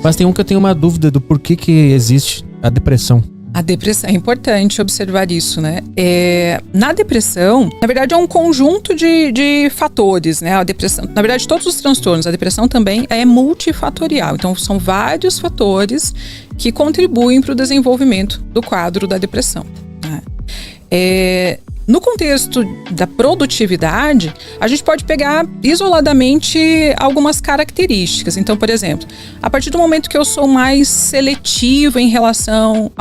Mas tem um que eu tenho uma dúvida do porquê que existe a depressão. A depressão, é importante observar isso, né? Na depressão, na verdade, é um conjunto de fatores, né? A depressão, na verdade, todos os transtornos, a depressão também é multifatorial. Então, são vários fatores que contribuem para o desenvolvimento do quadro da depressão, né? No contexto da produtividade, a gente pode pegar isoladamente algumas características. Então, por exemplo, a partir do momento que eu sou mais seletiva em relação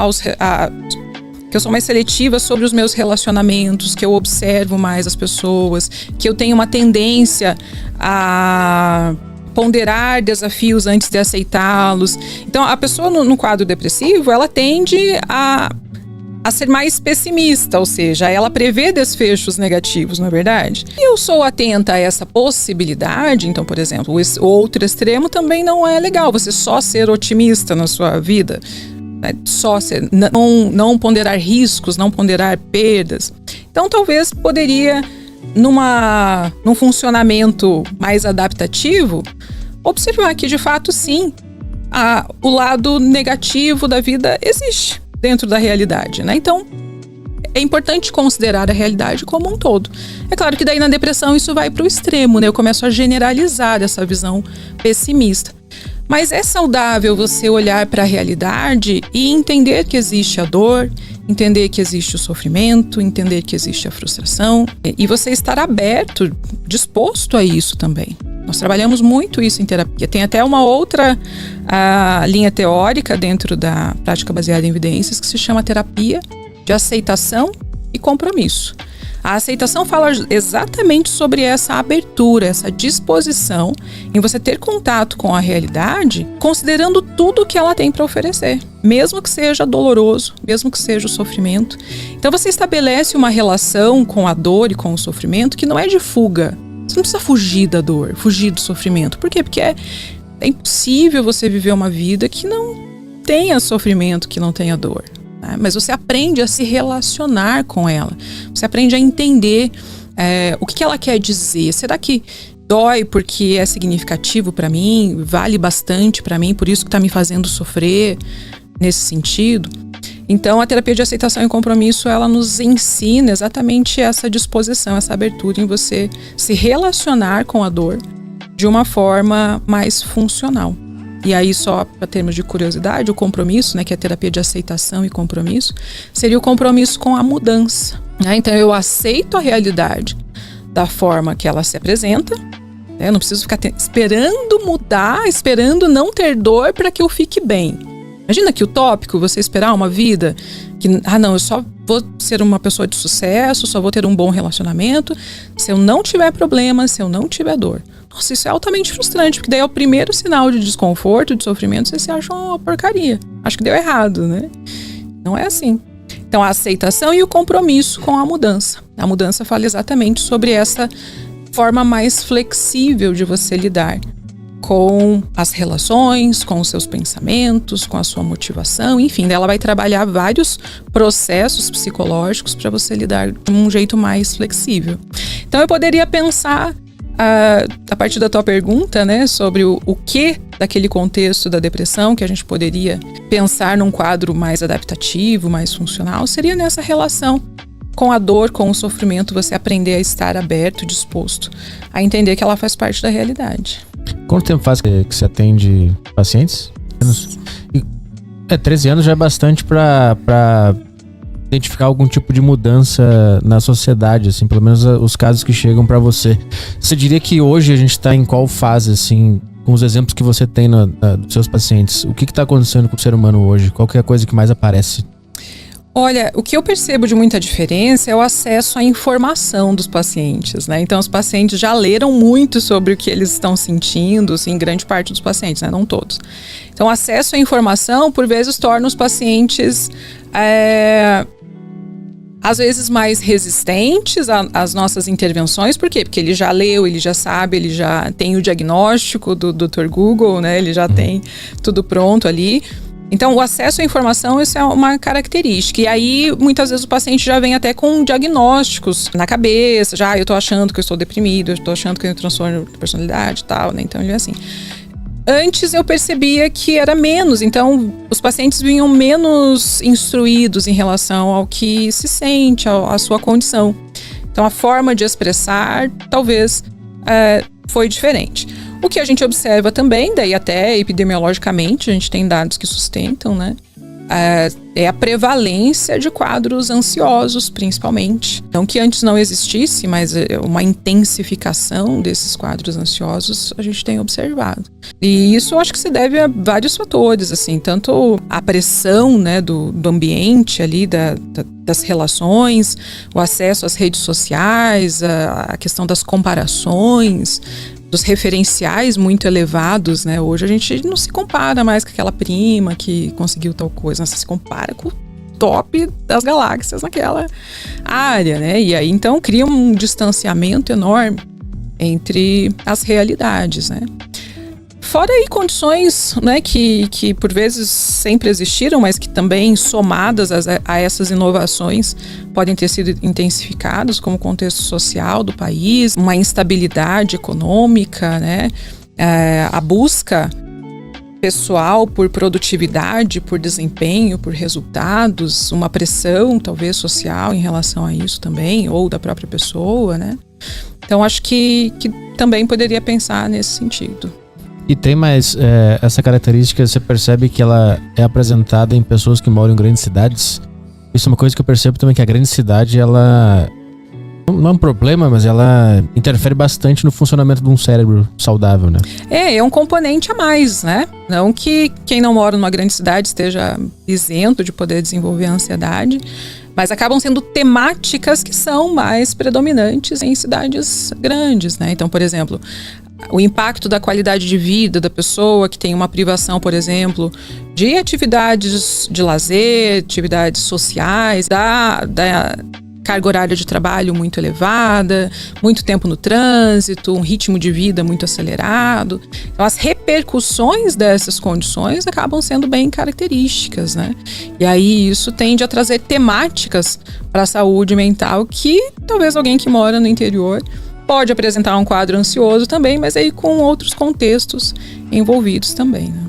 que eu sou mais seletiva sobre os meus relacionamentos, que eu observo mais as pessoas, que eu tenho uma tendência a ponderar desafios antes de aceitá-los. Então, a pessoa no quadro depressivo, ela tende a ser mais pessimista, ou seja, ela prevê desfechos negativos, não é verdade? E eu sou atenta a essa possibilidade, então, por exemplo, o outro extremo também não é legal, você só ser otimista na sua vida, né? Só ser, não ponderar riscos, não ponderar perdas. Então, talvez poderia, num funcionamento mais adaptativo, observar que, de fato, sim, o lado negativo da vida existe dentro da realidade, né? Então, é importante considerar a realidade como um todo. É claro que daí na depressão isso vai para o extremo, né? Eu começo a generalizar essa visão pessimista. Mas é saudável você olhar para a realidade e entender que existe a dor, entender que existe o sofrimento, entender que existe a frustração e você estar aberto, disposto a isso também. Nós trabalhamos muito isso em terapia. Tem até uma outra linha teórica dentro da prática baseada em evidências que se chama terapia de aceitação e compromisso. A aceitação fala exatamente sobre essa abertura, essa disposição em você ter contato com a realidade, considerando tudo que ela tem para oferecer, mesmo que seja doloroso, mesmo que seja o sofrimento. Então você estabelece uma relação com a dor e com o sofrimento que não é de fuga. Você não precisa fugir da dor, fugir do sofrimento. Por quê? Porque é impossível você viver uma vida que não tenha sofrimento, que não tenha dor, né? Mas você aprende a se relacionar com ela. Você aprende a entender o que ela quer dizer. Será que dói porque é significativo para mim? Vale bastante para mim? Por isso que está me fazendo sofrer nesse sentido? Então, a terapia de aceitação e compromisso, ela nos ensina exatamente essa disposição, essa abertura em você se relacionar com a dor de uma forma mais funcional. E aí, só para termos de curiosidade, o compromisso, né, que é a terapia de aceitação e compromisso, seria o compromisso com a mudança, né? Então, eu aceito a realidade da forma que ela se apresenta, né? Eu não preciso ficar esperando mudar, esperando não ter dor para que eu fique bem. Imagina que utópico você esperar uma vida que, não, eu só vou ser uma pessoa de sucesso, só vou ter um bom relacionamento se eu não tiver problemas, se eu não tiver dor. Nossa, isso é altamente frustrante, porque daí é o primeiro sinal de desconforto, de sofrimento, você se acha uma porcaria. Acho que deu errado, né? Não é assim. Então, a aceitação e o compromisso com a mudança. A mudança fala exatamente sobre essa forma mais flexível de você lidar com as relações, com os seus pensamentos, com a sua motivação, enfim, ela vai trabalhar vários processos psicológicos para você lidar de um jeito mais flexível. Então eu poderia pensar, a partir da tua pergunta, né, sobre o que daquele contexto da depressão que a gente poderia pensar num quadro mais adaptativo, mais funcional, seria nessa relação com a dor, com o sofrimento, você aprender a estar aberto, disposto a entender que ela faz parte da realidade. Quanto tempo faz que você atende pacientes? 13 anos já é bastante para identificar algum tipo de mudança na sociedade, assim, pelo menos os casos que chegam para você. Você diria que hoje a gente está em qual fase, assim, com os exemplos que você tem dos seus pacientes? O que está acontecendo com o ser humano hoje? Qual que é a coisa que mais aparece? Olha, o que eu percebo de muita diferença é o acesso à informação dos pacientes, né? Então, os pacientes já leram muito sobre o que eles estão sentindo, assim, grande parte dos pacientes, né? Não todos. Então, o acesso à informação, por vezes, torna os pacientes, às vezes, mais resistentes às nossas intervenções. Por quê? Porque ele já leu, ele já sabe, ele já tem o diagnóstico do Dr. Google, né? Ele já tem tudo pronto ali. Então, o acesso à informação, isso é uma característica. E aí, muitas vezes, o paciente já vem até com diagnósticos na cabeça. Eu tô achando que eu estou deprimido, eu tô achando que eu tenho transtorno de personalidade e tal, né? Então, ele é assim. Antes eu percebia que era menos, então os pacientes vinham menos instruídos em relação ao que se sente, à sua condição. Então a forma de expressar talvez foi diferente. O que a gente observa também, daí até epidemiologicamente, a gente tem dados que sustentam, né? É a prevalência de quadros ansiosos, principalmente. Não que antes não existisse, mas uma intensificação desses quadros ansiosos a gente tem observado. E isso eu acho que se deve a vários fatores, assim, tanto a pressão, né, do ambiente ali, das relações, o acesso às redes sociais, a questão das comparações, dos referenciais muito elevados, né? Hoje a gente não se compara mais com aquela prima que conseguiu tal coisa, você se compara com o top das galáxias naquela área, né? E aí então cria um distanciamento enorme entre as realidades, né? Fora aí condições, né, que por vezes sempre existiram, mas que também somadas a essas inovações podem ter sido intensificadas, como o contexto social do país, uma instabilidade econômica, né, a busca pessoal por produtividade, por desempenho, por resultados, uma pressão talvez social em relação a isso também, ou da própria pessoa, né. Então acho que também poderia pensar nesse sentido. E tem mais essa característica, você percebe que ela é apresentada em pessoas que moram em grandes cidades. Isso é uma coisa que eu percebo também, que a grande cidade, ela não é um problema, mas ela interfere bastante no funcionamento de um cérebro saudável, né? É um componente a mais, né? Não que quem não mora numa grande cidade esteja isento de poder desenvolver a ansiedade, mas acabam sendo temáticas que são mais predominantes em cidades grandes, né? Então, por exemplo, o impacto da qualidade de vida da pessoa que tem uma privação, por exemplo, de atividades de lazer, atividades sociais, da carga horária de trabalho muito elevada, muito tempo no trânsito, um ritmo de vida muito acelerado. Então, as repercussões dessas condições acabam sendo bem características, né? E aí isso tende a trazer temáticas para a saúde mental que talvez alguém que mora no interior pode apresentar um quadro ansioso também, mas aí com outros contextos envolvidos também, né?